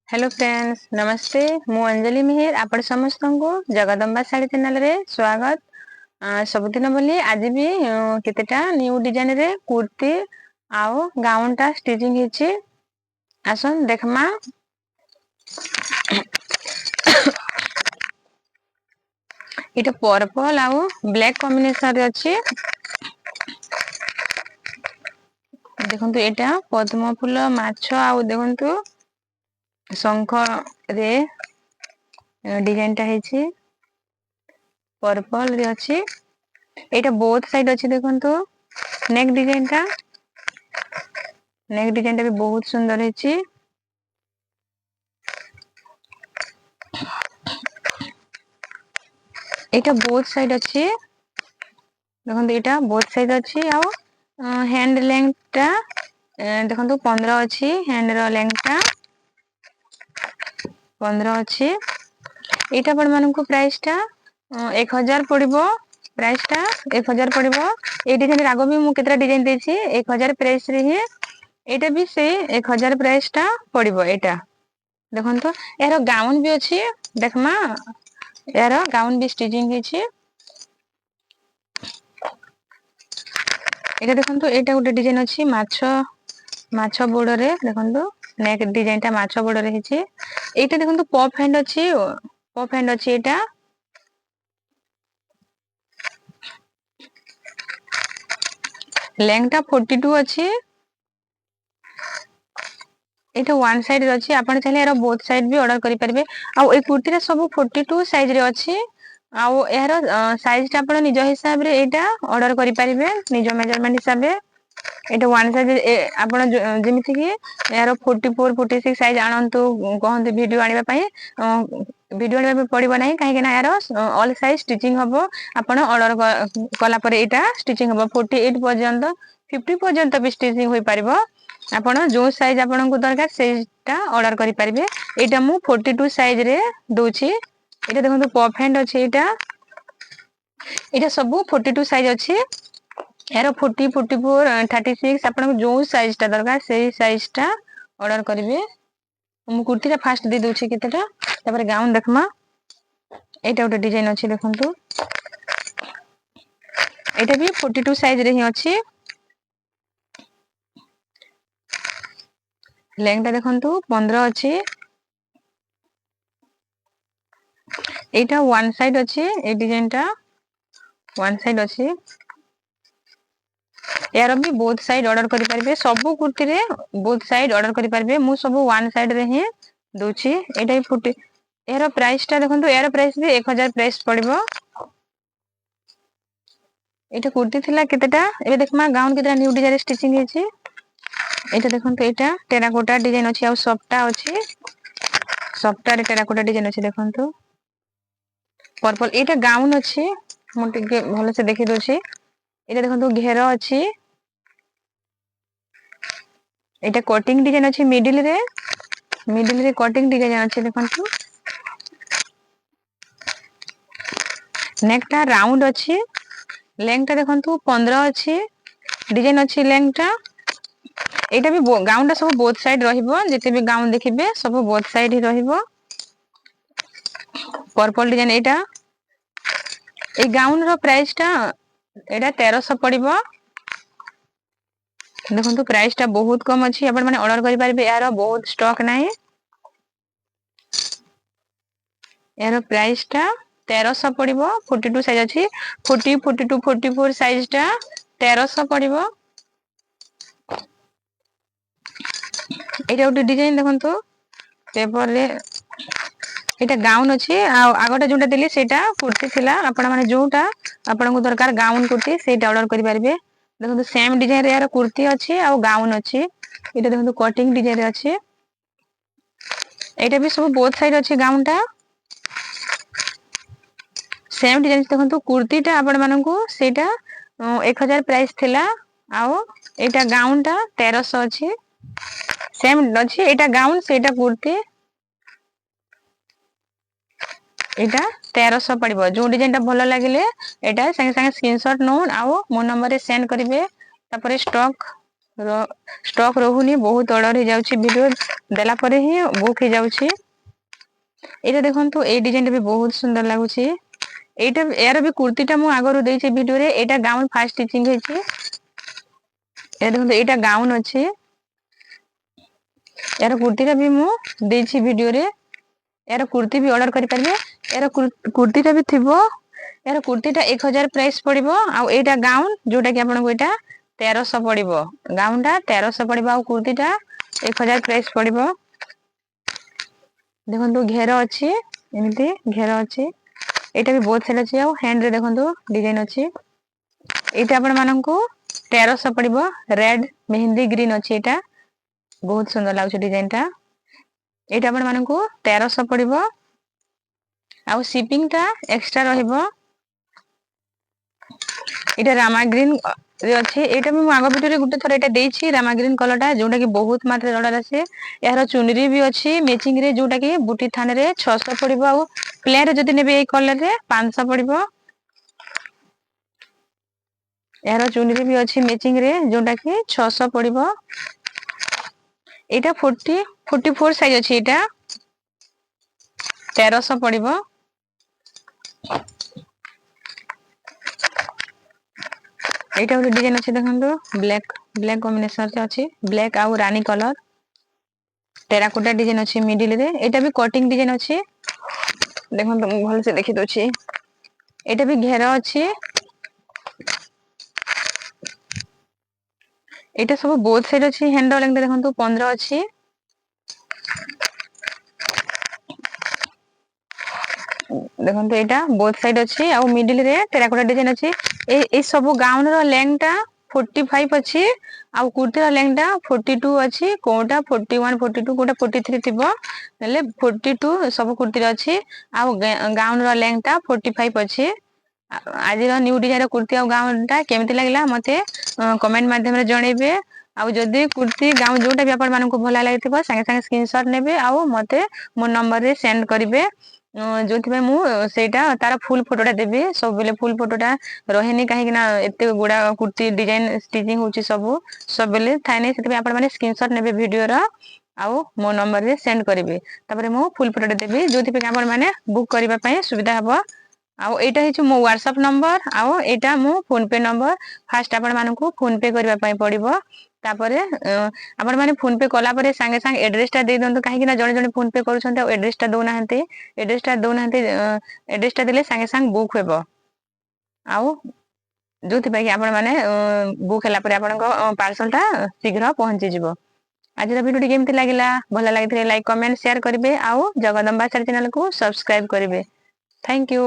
Hello friends नमस्ते मु अंजलि मिहिर आपण समस्त को जगदम्बा साड़ी चैनल रे स्वागत। सबुदिन बोली आज भी केतेटा न्यू डिजाइन रे कुर्ती आओ गाउन टा स्टिचिंग हिची आसन देखमा। इटा पर्पल आओ ब्लैक कॉम्बिनेशन रे अछि। देखंतु एटा पद्म फूल माछ आओ देखंतु शंख रे डिजाइन टा हेछि पर्पल रे अछि। एटा बोथ साइड अछि देखंतु नेक डिजाइन टा भी बहुत सुंदर हेछि। एटा बोथ साइड अछि देखंतु एटा बोथ साइड अछि आओ हैंड लेंथ टा देखंतु 15 अछि हैंड रो लेंथ टा 15 अछि। एटा बड मानकु प्राइस टा 1000 पड़िबो। प्राइस टा 1000 पड़िबो। ए डिजाइन आगो भी मु केतरा डिजाइन देछि 1000 प्राइस रे ही एटा भी से 1000 प्राइस टा पड़िबो। एटा देखंतु एरो गाउन भी अछि देखमा एरो गाउन भी स्टिचिंग हेछि। एटा देखंतु एटा गुटे डिजाइन अछि माछ बोर्डर रे देखंतु नेक डिजाइन टा माछ बोर्डर रे हेछि। एटा देखंतु पफ हैंड अछि एटा लेंथ टा 42 अछि। एटा वन साइड रे अछि आपण चाहे एरो बोथ साइड भी ऑर्डर करि परिबे। आ ए कुर्ती रा सब 42 साइज रे अछि। आउ एहरो साइज टा आपण निज हिसाब रे एटा ऑर्डर करि परिबे निज मेजरमेंट हिसाब रे। एटा वन साइज आपण जेमिति कि एरो 44 46 साइज आणंतु कहंतु वीडियो आनिबा पई वीडियो आनिबा पड़िबो नाही काहे कि ना एरो ऑल साइज स्टिचिंग हबो। आपण ऑर्डर कला परे एटा स्टिचिंग हबो 48 पर्यंत 50 पर्यंत भी स्टिचिंग होई परिबो। आपण जो साइज आपण को दरकार सेटा ऑर्डर करि परिबे। एटा मु 42 साइज रे दोछि। एटा देखंतु पफ हैंड अछि एटा सब 42 साइज अछि। एरो 40 44 36 आपण जो साइज टा दरकार सेही साइज टा ऑर्डर करिवे। मु कुर्ती रा फास्ट दे दोछि केतेटा तापर गाउन देखमा। एटा उटे डिजाइन अछि देखंतु एटा भी 42 साइज रे ही अछि। लेंथ टा देखंतु 15 अछि। एटा वन साइड अछि ए डिजाइन टा वन साइड अछि। यार भी बोथ साइड ऑर्डर करि परिबे सब कुर्ती रे बोथ साइड ऑर्डर करि परिबे। मु सब वन साइड रे ही दोछि। एटा भी 40 एरो प्राइस टा देखंतु एरो प्राइस भी 1000 प्राइस पड़िबो। एटा कुर्ती थिला केतेटा एबे देखमा गाउन केतेटा न्यू डिजाइन स्टिचिंग हेछि। एटा देखंतु एटा टेराकोटा डिजाइन अछि आ सफ्टा अछि। सफ्टा रे टेराकोटा डिजाइन अछि देखंतु पर्पल एटा गाउन अछि मु टिके भलो से देखि दोछि। एटा देखंतु घेर अछि। एटा कटिंग डिजाइन अछि मिडिल रे कटिंग डिजाइन अछि देखंतु। नेक टा राउंड अछि। लेंथ टा देखंतु 15 अछि। डिजाइन अछि लेंथ टा। एटा भी गाउन टा सब बोथ साइड रहिबो जते भी गाउन देखिबे सब बोथ साइड ही रहिबो। पर्पल डिजाइन एटा ए गाउन रो प्राइस टा एटा 1300 पड़िबो। देखंतु प्राइस टा बहुत कम अछि आपण माने ऑर्डर करि परिबे यार बहुत स्टॉक नाही। यार प्राइस टा 1300 पड़िबो 42 साइज अछि 40 42 44 साइज टा 1300 पड़िबो। एटा गोटे डिजाइन देखंतु पेपर रे एटा गाउन अछि आ आगोटा जोंटा देली सेटा कुर्ती थिला आपण माने जोंटा आपण को दरकार गाउन कुर्ती सेटा ऑर्डर करि परिबे। देखंतु सेम डिजाइन रे यार कुर्ती अछि आ गाउन अछि। एटा देखंतु कटिंग डिजाइन रे अछि। एटा भी सब बोथ साइड अछि गाउन टा सेम डिजाइन देखंतु कुर्ती टा आपण माननकु सेटा 1000 प्राइस थिला आउ एटा गाउन टा 1300 अछि। सेम अछि एटा गाउन सेटा कुर्ती एटा 1300 पड़िबो। जो डिजाइन टा भलो लागिले एटा संगे संगे स्क्रीनशॉट नोन आउ मो नंबर रे सेंड करिवे तापर स्टॉक स्टॉक रहुनी बहुत ऑर्डर हो जाउची वीडियो देला परे ही बुक हो जाउची। एटा देखंतु ए डिजाइन भी बहुत सुंदर लागुची। एटा यार भी कुर्तीटा मु आगरु देइछे वीडियो रे एटा गाउन फास्ट स्टिचिंग हेची। ए देखंतु एटा गाउन अछि। यार कुर्तीटा भी मु देइछी वीडियो रे। यार कुर्ती भी ऑर्डर करि परिबे। यार कुर्तीटा भी थिबो। यार कुर्तीटा 1000 प्राइस पड़िबो आ एटा गाउन जोटा कि आपन को एटा 1300 पड़िबो। गाउनटा 1300 पड़िबो आ कुर्तीटा 1000 प्राइस पड़िबो। देखंतु घेर अछि एमिति घेर अछि। एटा भी बहुत सेल अछि आ हैंड रे देखंतु डिजाइन अछि। एटा आपन माननकु 1300 पड़िबो। रेड मेहंदी ग्रीन अछि एटा बहुत सुंदर लागुछि डिजाइन टा। एटा आपन माननकु 1300 पड़िबो आ शिपिंग टा एक्स्ट्रा रहिबो। एटा रामा ग्रीन रे अछि। एटा भी मु आगो वीडियो रे गुटे थोर एटा देइछि रामा ग्रीन कलर टा जोटा कि बहुत मात्रा रे ऑर्डर आसे। यार चुनरी भी अछि मैचिंग रे जोटा कि बुटी थाने रे 600 पड़िबो आ प्लेन रे जदि नेबे ए कलर रे 500 पड़िबो। यार चुनरी भी अछि मैचिंग रे जोटा कि 600 पड़िबो। एटा 44 साइज अछि एटा 1300 पड़िबो। एटा ଗୋଟେ डिजाइन अछि देखंतु ब्लैक कॉम्बिनेशन रे अछि ब्लैक आ रानी कलर टेराकोटा डिजाइन अछि मिडिल रे। एटा भी कटिंग डिजाइन अछि देखंतु मु भल से देखि दोछि। एटा भी घेर अछि। एटा सब बोथ साइड अछि हैंडल एंगले देखंतु 15 अछि। देखंतु एटा बोथ साइड अछि आ मिडिल रे टेराकोटा डिजाइन अछि। ए सब गाउन रो लेंथ टा 45 अछि आ कुर्ती रो लेंथ टा 42 अछि कोटा 41 42 कोटा 43 थिबो हेले 42 सब कुर्ती रो अछि आ गाउन रो लेंथ टा 45 अछि। आज न्यू डिजाइन कुर्ती आ गाउन टा केमिति लागला मते कमेंट माध्यम रे जणेबे। आ जदि कुर्ती गाउन जोटा भी आपण मानकु भला लागिथिबो संगे संगे स्क्रीनशॉट नेबे आ मते मो नंबर रे सेंड करिवे। जोथि मु सेटा तार फुल फोटोटा देबी सब बेले फुल फोटोटा रहेनी काहे कि ना एते गुडा कुर्ती डिजाइन स्टिचिंग होची सब बेले थाने सेति आपण माने स्क्रीनशॉट नेबे वीडियो रा आउ मो नंबर रे सेंड करिवे तापर मु फुल फोटो देबी जोथि पे आपण माने बुक करिबा पय सुविधा हबो। आउ एटा हिचु मो व्हाट्सएप नंबर आउ एटा मो फोन पे नंबर फास्ट आपण मानकु फोन पे करिबा पय पड़िबो। तापरे आपण माने फोन पे कला परे सांगे सांगे एड्रेस टा दे दंतु काहे कि ना जणे जणे फोन पे करूछन्ते आ एड्रेस टा दउनाहंते एड्रेस टा दउनाहंते एड्रेस टा देले सांगे सांगे बुक हेबो। आउ जोथि पाई कि आपण माने बुक ହେଲା ପରେ ଆପଣଙ୍କ ପାର୍ସଲ ଟା ଶୀଘ୍ର ପହଞ୍ଚି ଯିବ। ଆଜିର ଭିଡିଓଟି କେମିତି ଲାଗିଲା ଭଲ ଲାଗିଥିଲେ ଲାଇକ୍ କମେଣ୍ଟ ସେୟାର କରିବେ ଆଉ ଜଗଦମ୍ବା ଚ୍ୟାନେଲ କୁ ସବସ୍କ୍ରାଇବ କରିବେ ଥ୍ୟାଙ୍କ ୟୁ।